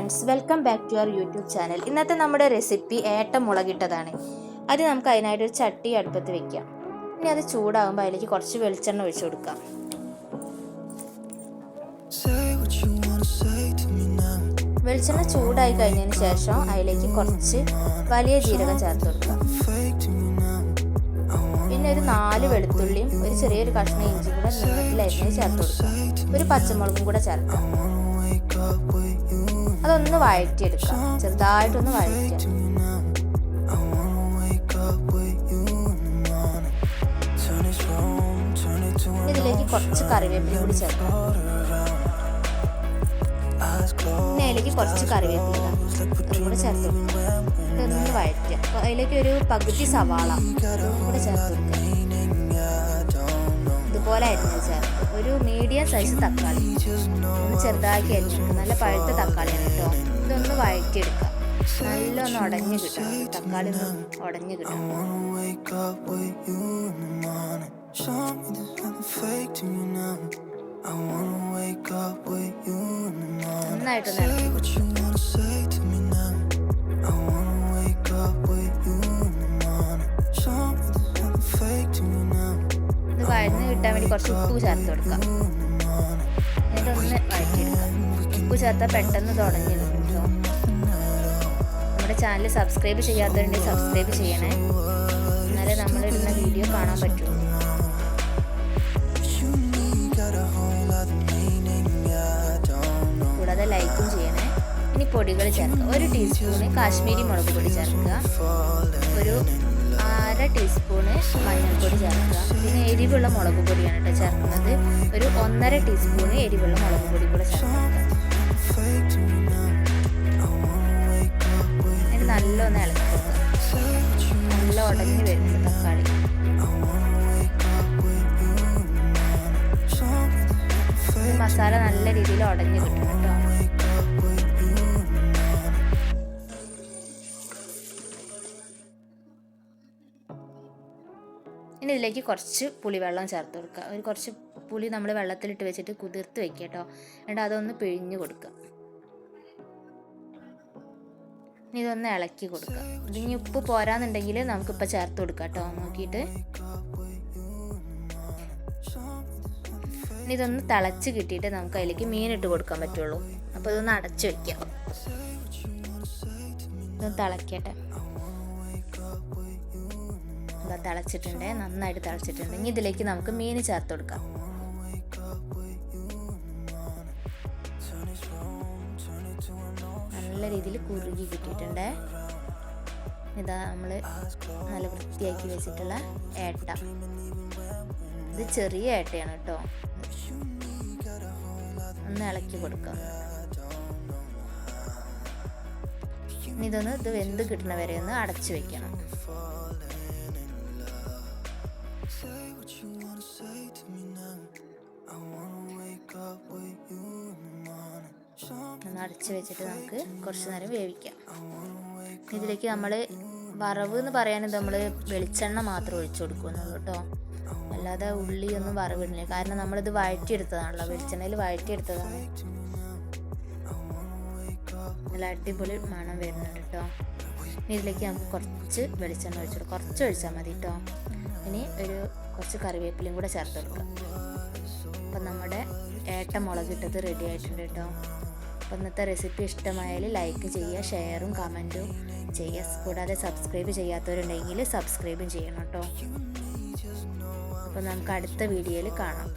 Friends, welcome back to our YouTube channel. ഇന്നത്തെ നമ്മുടെ recipe ഏട്ട മുളകിട്ടതാണ്. അത് നമുക്ക് അതിനായിട്ടൊരു ചട്ടി അടുപ്പത്ത് വെക്കാം. ഇനി അത് ചൂടാകുമ്പോൾ അതിലേക്ക് കുറച്ച് വെളിച്ചെണ്ണ ഒഴിച്ചു കൊടുക്കാം. വെളിച്ചെണ്ണ ചൂടായി കഴിഞ്ഞതിന് ശേഷം അതിലേക്ക് കുറച്ച് വലിയ ജീരകം ചേർത്ത് കൊടുക്കാം. പിന്നെ ഒരു 4 വെളുത്തുള്ളിയും ഒരു ചെറിയൊരു കഷ്ണം ഇഞ്ചി കൂടെ നീളത്തിലരിഞ്ഞ് ചേർത്ത് കൊടുക്കാം. ഒരു പച്ചമുളകും കൂടെ ചേർക്കാം. അതൊന്ന് വഴറ്റിയെടുക്കാം, ചെറുതായിട്ടൊന്ന് വഴറ്റിയെടുക്കാം. ഇതിലേക്ക് കുറച്ച് കറിവേപ്പില കൂടി ചേർക്കാം. പിന്നെ അതിലേക്ക് കുറച്ച് കറിവേപ്പില കൂടെ ചേർത്ത് കൊടുക്കാം. ഇതൊന്ന് വഴറ്റുക. അപ്പോൾ അതിലേക്ക് ഒരു പകുതി സവാള അതും കൂടെ ചേർത്ത് കൊടുക്കുക. ഇതുപോലെ അരിഞ്ഞ് ചേർത്ത് ഒരു മീഡിയം സൈസ് തക്കാളി ഒന്ന് ചെറുതാക്കി അരിഞ്ഞെടുക്കുക. നല്ല പഴുത്ത തക്കാളിയാണ് കേട്ടോ. ഇതൊന്ന് വഴറ്റിയെടുക്കുക. നല്ലൊന്ന് ഉടഞ്ഞ് കിട്ടണം. തക്കാളി ഒന്ന് ഉടഞ്ഞ് കിട്ടണം. നന്നായിട്ടൊന്ന് ഇളക്കി. ഇത് വഴന്ന് കിട്ടാൻ വേണ്ടി കുറച്ച് ഉപ്പ് ചേർത്ത് കൊടുക്കാം. എന്നിട്ടൊന്ന് വഴറ്റിയെടുക്കാം. ഉപ്പ് ചേർത്താൽ പെട്ടെന്ന് തുടങ്ങി കിട്ടും കേട്ടോ. നമ്മുടെ ചാനൽ സബ്സ്ക്രൈബ് ചെയ്യാത്തവരുണ്ടെങ്കിൽ സബ്സ്ക്രൈബ് ചെയ്യണേ, എന്നാലേ നമ്മളിടുന്ന വീഡിയോ കാണാൻ പറ്റുള്ളൂ. കൂടാതെ ലൈക്കും ചെയ്യണേ. ഇനി പൊടികൾ ചേർക്കുക. 1 ടീസ്പൂണ് കാശ്മീരി മുളക് പൊടി ചേർക്കുക. ഒരു 1/2 ടീസ്പൂണ് മഞ്ഞൾപ്പൊടി ചേർക്കുക. പിന്നെ എരിവുള്ള മുളക് പൊടിയാണ് കേട്ടോ ചേർക്കുന്നത്. ഒരു 1/2 ടീസ്പൂണ് എരിവുള്ള മുളക് പൊടി കൂടെ ചേർക്കുക. ഇത് നല്ലൊന്ന് ഇളക്കി കൊടുക്കുക. നല്ല ഉടഞ്ഞ് വരുന്നുണ്ട് തക്കാളി. മസാല നല്ല രീതിയിൽ ഉടഞ്ഞ് കിട്ടും കേട്ടോ. ഇനി ഇതിലേക്ക് കുറച്ച് പുളിവെള്ളം ചേർത്ത് കൊടുക്കുക. ഒരു കുറച്ച് പുളി നമ്മൾ വെള്ളത്തിലിട്ട് വെച്ചിട്ട് കുതിർത്ത് വെക്കുക കേട്ടോ. എന്നിട്ട് അതൊന്ന് പിഴിഞ്ഞ് കൊടുക്കുക. ഇനി ഇതൊന്ന് ഇളക്കി കൊടുക്കുക. ഇതിനി ഉപ്പ് പോരാന്നുണ്ടെങ്കിൽ നമുക്കിപ്പോൾ ചേർത്ത് കൊടുക്കാം കേട്ടോ നോക്കിയിട്ട്. ഇനി ഇതൊന്ന് തിളച്ച് കിട്ടിയിട്ട് നമുക്ക് അതിലേക്ക് മീനിട്ട് കൊടുക്കാൻ പറ്റുള്ളൂ. അപ്പോൾ ഇതൊന്ന് അടച്ച് വയ്ക്കാം. ഇതൊന്ന് തിളക്കട്ടെ. ഇതാ തിളച്ചിട്ടുണ്ട്, നന്നായിട്ട് തിളച്ചിട്ടുണ്ട്. ഇനി ഇതിലേക്ക് നമുക്ക് മീൻ ചേർത്ത് കൊടുക്കാം. നല്ല രീതിയിൽ കുറുകി കിട്ടിയിട്ടുണ്ട്. ഇതാ നമ്മൾ നല്ല വൃത്തിയാക്കി വെച്ചിട്ടുള്ള ഏട്ട. ഇത് ചെറിയ ഏട്ടയാണ് കേട്ടോ. ഒന്ന് ഇളക്കി കൊടുക്കാം. ഇനി ഇത് വെന്ത് കിട്ടുന്ന വരെ ഒന്ന് അടച്ചു വെക്കണം. ഒന്ന് അടച്ചു വെച്ചിട്ട് നമുക്ക് കുറച്ച് നേരം വേവിക്കാം. ഇതിലേക്ക് നമ്മൾ വറവ് എന്ന് പറയാൻ നമ്മൾ വെളിച്ചെണ്ണ മാത്രം ഒഴിച്ചു കൊടുക്കുന്നുള്ളൂ കേട്ടോ. അല്ലാതെ ഉള്ളിയൊന്നും വറവിടില്ല. കാരണം നമ്മളിത് വഴറ്റിയെടുത്തതാണല്ലോ, വെളിച്ചെണ്ണയിൽ വഴറ്റിയെടുത്തതാണ്. നല്ല അടിപൊളി മണം വരുന്നുണ്ട് കേട്ടോ. ഇനി ഇതിലേക്ക് നമുക്ക് കുറച്ച് വെളിച്ചെണ്ണ ഒഴിച്ചു കൊടുക്കാം. കുറച്ച് ഒഴിച്ചാൽ മതി കേട്ടോ. ഇനി കുറച്ച് കറിവേപ്പിലയും കൂടെ ചേർത്ത് കൊടുക്കാം. അപ്പം നമ്മുടെ ഏട്ട മുളകിട്ടത് റെഡി ആയിട്ടുണ്ട് കേട്ടോ. അപ്പം ഇന്നത്തെ റെസിപ്പി ഇഷ്ടമായാൽ ലൈക്ക് ചെയ്യുക, ഷെയറും കമൻറ്റും ചെയ്യുക. കൂടാതെ സബ്സ്ക്രൈബ് ചെയ്യാത്തവരുണ്ടെങ്കിൽ സബ്സ്ക്രൈബും ചെയ്യണം കേട്ടോ. അപ്പോൾ നമുക്ക് അടുത്ത വീഡിയോയിൽ കാണാം.